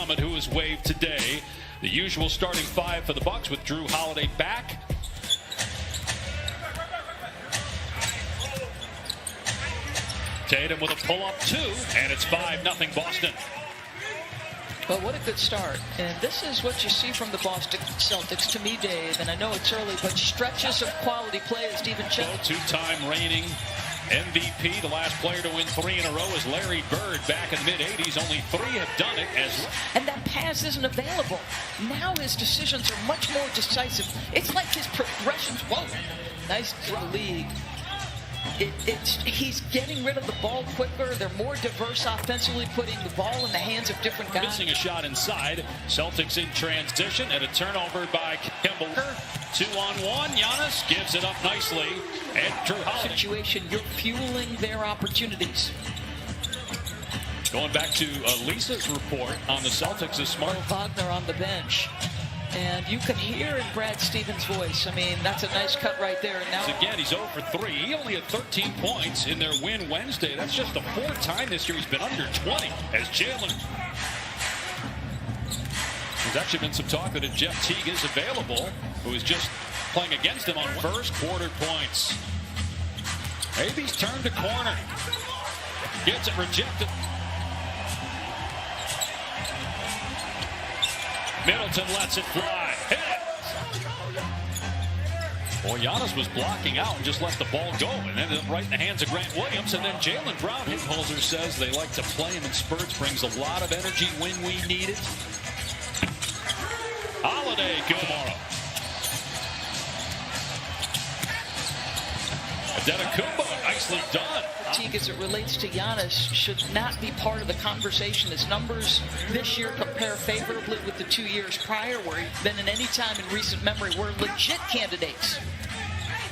Drummond, who was waived today. The usual starting five for the Bucks with Drew Holiday back. Tatum with a pull-up two, and it's 5-0 Boston. Well, what a good start. And this is what you see from the Boston Celtics to me, Dave. And I know it's early, but stretches of quality play as Stephen Chenzo. Two-time reigning MVP. The last player to win 3 in a row is Larry Bird back in the mid-'80s. Only 3 have done it. And that pass isn't available. Now his decisions are much more decisive. It's like his progressions. Whoa, nice to the league. He's getting rid of the ball quicker. They're more diverse offensively, putting the ball in the hands of different guys. Missing a shot inside. Celtics in transition and a turnover by Kemba. 2-on-1. Giannis gives it up nicely. And Drew Holiday. Situation, you're fueling their opportunities. Going back to Lisa's report on the Celtics this morning. Wagner on the bench. And you can hear in Brad Stevens' voice. I mean, that's a nice cut right there. And now again, he's 0 for 3. He only had 13 points in their win Wednesday. That's just the 4th time this year he's been under 20 as Jalen. There's actually been some talk that if Jeff Teague is available, who is just playing against him on first quarter points. Abe's turned to corner. Gets it rejected. Middleton lets it fly. Hit it. Well, Giannis was blocking out and just let the ball go and ended up right in the hands of Grant Williams. And then Jalen Brown, Hinholzer says they like to play him in spurts, brings a lot of energy when we need it. Holiday good tomorrow. Adetokounmpo, nicely done. Teague, as it relates to Giannis, should not be part of the conversation. His numbers this year compare favorably with the 2 years prior, where he's been in any time in recent memory were legit candidates.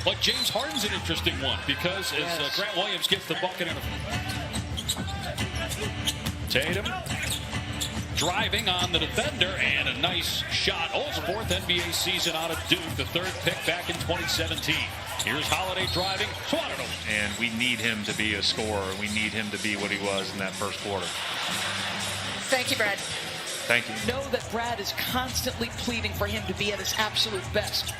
Like James Harden's an interesting one because as Grant Williams gets the bucket in Tatum driving on the defender and a nice shot. Old's 4th NBA season out of Duke, the 3rd pick back in 2017. Here's Holiday driving, swatted him. And we need him to be a scorer. We need him to be what he was in that first quarter. Thank you, Brad. Thank you. Know that Brad is constantly pleading for him to be at his absolute best.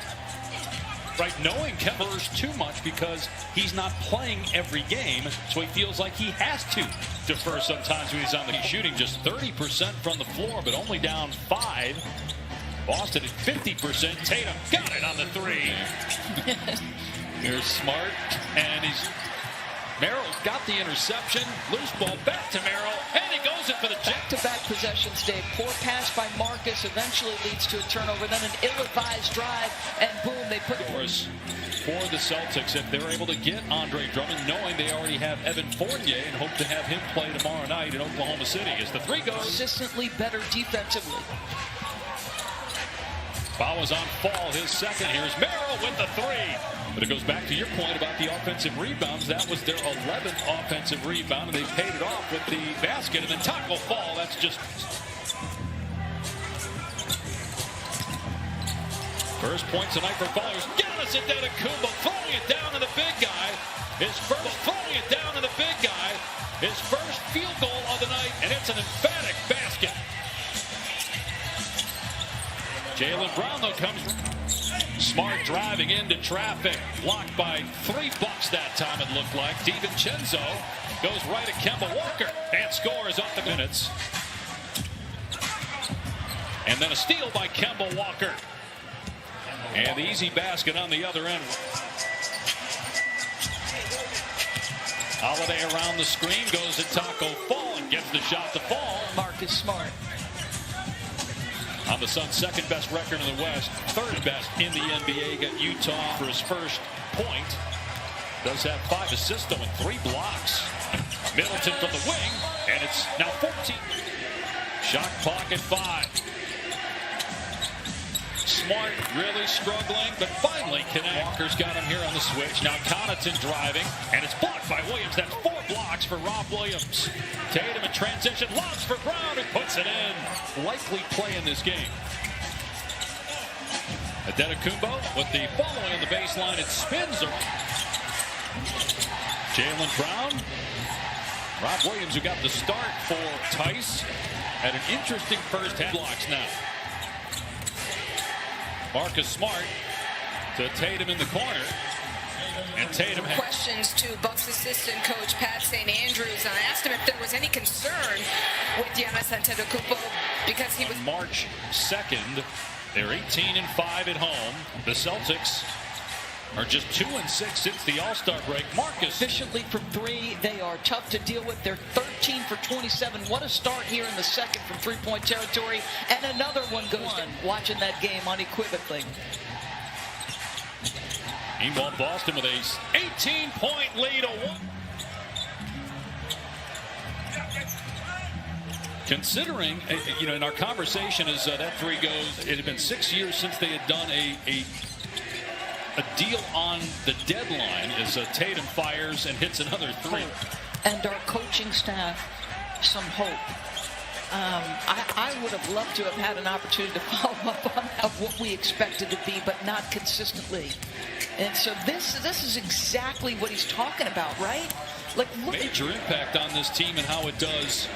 Right, knowing Kemba's too much because he's not playing every game, so he feels like he has to defer sometimes when he's on the shooting. Just 30% from the floor, but only down 5. Boston at 50%. Tatum got it on the 3. Here's Smart, and Merrill's got the interception. Loose ball back to Merrill, and he goes in for the check. Back-to-back possessions, Dave. Poor pass by Marcus eventually leads to a turnover, then an ill-advised drive, and boom, they put it. For the Celtics, if they're able to get Andre Drummond, knowing they already have Evan Fournier and hope to have him play tomorrow night in Oklahoma City as the 3 goes. Consistently better defensively. Bauer's on fall, his second. Here's Merrill with the 3. But it goes back to your point about the offensive rebounds. That was their 11th offensive rebound, and they paid it off with the basket. And then Taco Fall, that's just... First point tonight for Fallers. Giannis Adetokounmpo throwing it down to the big guy. His first throwing it down to the big guy. His first field goal of the night, and it's an emphatic basket. Jalen Brown, though, comes Smart driving into traffic. Blocked by 3 Bucks that time, it looked like. DiVincenzo goes right at Kemba Walker and scores off the minutes. And then a steal by Kemba Walker. And the easy basket on the other end. Holiday around the screen, goes to Taco Fall and gets the shot to fall. Marcus Smart. On the Suns' 2nd best record in the West, 3rd best in the NBA. Got Utah for his first point. Does have 5 assists though and 3 blocks. Middleton from the wing, and it's now 14. Shot clock at 5. Smart really struggling, but finally connect. Walker's got him here on the switch. Now Connaughton driving, and it's blocked by Williams. That's 4 blocks for Rob Williams. Tatum in transition, lobs for Brown, and puts it in. Likely play in this game. Adetokounmpo with the following on the baseline. It spins around. Jalen Brown Rob Williams, who got the start for Tice, had an interesting first half. Blocks now. Marcus Smart to Tatum in the corner. And Tatum had Questions to Bucks assistant coach Pat St. Andrews. And I asked him if there was any concern with Giannis Antetokounmpo because he was March 2nd. They're 18-5 at home. The Celtics are just 2-6 since the All-Star break. Marcus Efficiently from three, they are tough to deal with. They're 13 for 27. What a start here in the second from three-point territory. And another one goes on. Watching that game unequivocally. Meanwhile, Boston with a 18-point lead. Considering, in our conversation as that three goes, it had been 6 years since they had done a deal on the deadline as Tatum fires and hits another three. And our coaching staff, some hope. I would have loved to have had an opportunity to follow up on of what we expected to be, but not consistently. And so this is exactly what he's talking about, right? Like, look, major impact on this team and how it does.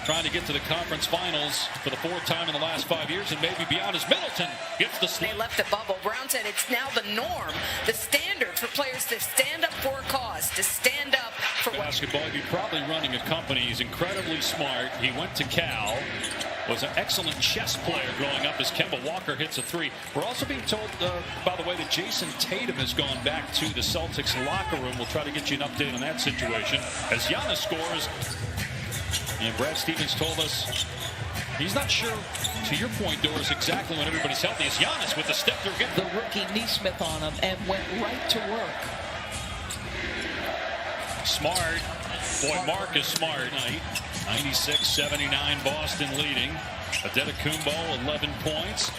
Trying to get to the conference finals for the fourth time in the last 5 years and maybe beyond as Middleton gets the slip. they left the bubble. Brown said it's now the norm, the standard for players to stand up for a cause, to stand up for what. Basketball, you're probably running a company. He's incredibly smart. He went to Cal. Was an excellent chess player growing up as Kemba Walker hits a three. We're also being told, by the way, that Jason Tatum has gone back to the Celtics locker room. We'll try to get you an update on that situation as Giannis scores. And Brad Stevens told us he's not sure, to your point, Doris, exactly when everybody's healthy. It's Giannis with the step through. The rookie Neesmith on him and went right to work. Smart. Boy, Marcus Smart. 96-79 Boston leading. Antetokounmpo 11 points.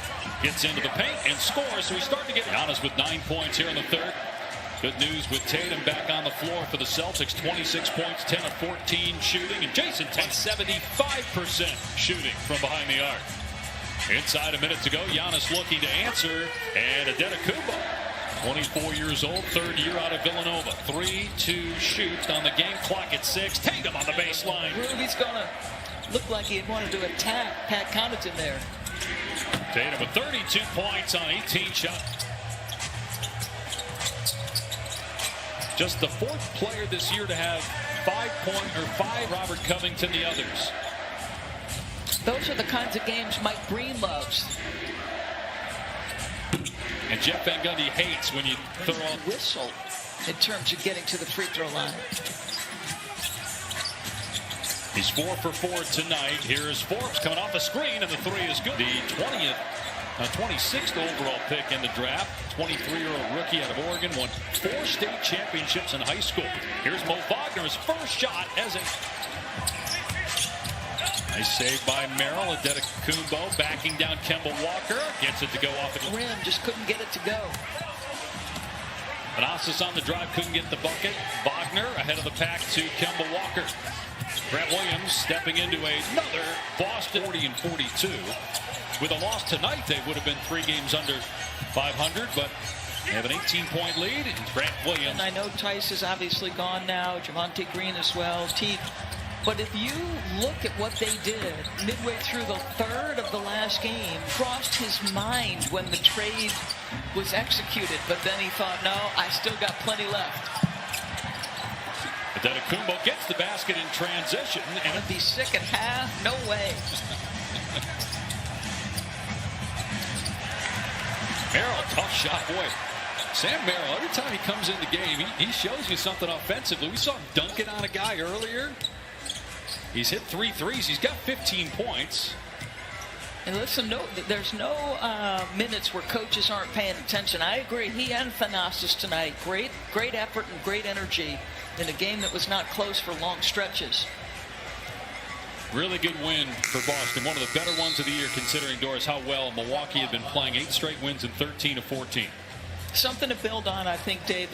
Gets into the paint and scores. So he's starting to get Giannis with 9 points here in the third. Good news with Tatum back on the floor for the Celtics. 26 points, 10 of 14 shooting. And Jason Tatum, 75% shooting from behind the arc. Inside a minute to go. Giannis looking to answer. And Antetokounmpo, 24 years old, third year out of Villanova. 3-2 shoot on the game clock at 6. Tatum on the baseline. Rudy's going to look like he wanted to attack Pat Connaughton there. Tatum with 32 points on 18 shots. Just the fourth player this year to have 5 Robert Covington the others. Those are the kinds of games Mike Breen loves. And Jeff Van Gundy hates when you throw on Whistle in terms of getting to the free throw line. He's 4 for 4 tonight. Here's Forbes coming off the screen, and the three is good. The 26th overall pick in the draft. 23-year-old rookie out of Oregon, won 4 state championships in high school. Here's Mo Wagner, his first shot as a nice save by Merrill. Antetokounmpo backing down Kemba Walker. Gets it to go off the rim, just couldn't get it to go. Manassas on the drive, couldn't get the bucket. Wagner ahead of the pack to Kemba Walker. Grant Williams stepping into another Boston 40-42. With a loss tonight, they would have been 3 games under 500, but they have an 18-point lead. And Grant Williams. And I know Tice is obviously gone now, Javonte Green as well, Teague. But if you look at what they did midway through the third of the last game, crossed his mind when the trade was executed, but then he thought, no, I still got plenty left. Antetokounmpo gets the basket in transition. And it'd be sick at half? No way. Merrill, tough shot. Boy, Sam Merrill, every time he comes in the game, he shows you something offensively. We saw him dunking on a guy earlier. He's hit 3 threes. He's got 15 points. And listen, there's no minutes where coaches aren't paying attention. I agree. He and Thanasis tonight. Great effort and great energy in a game that was not close for long stretches. Really good win for Boston. One of the better ones of the year, considering, Doris, how well Milwaukee had been playing. 8 straight wins in 13 of 14. Something to build on, I think, Dave.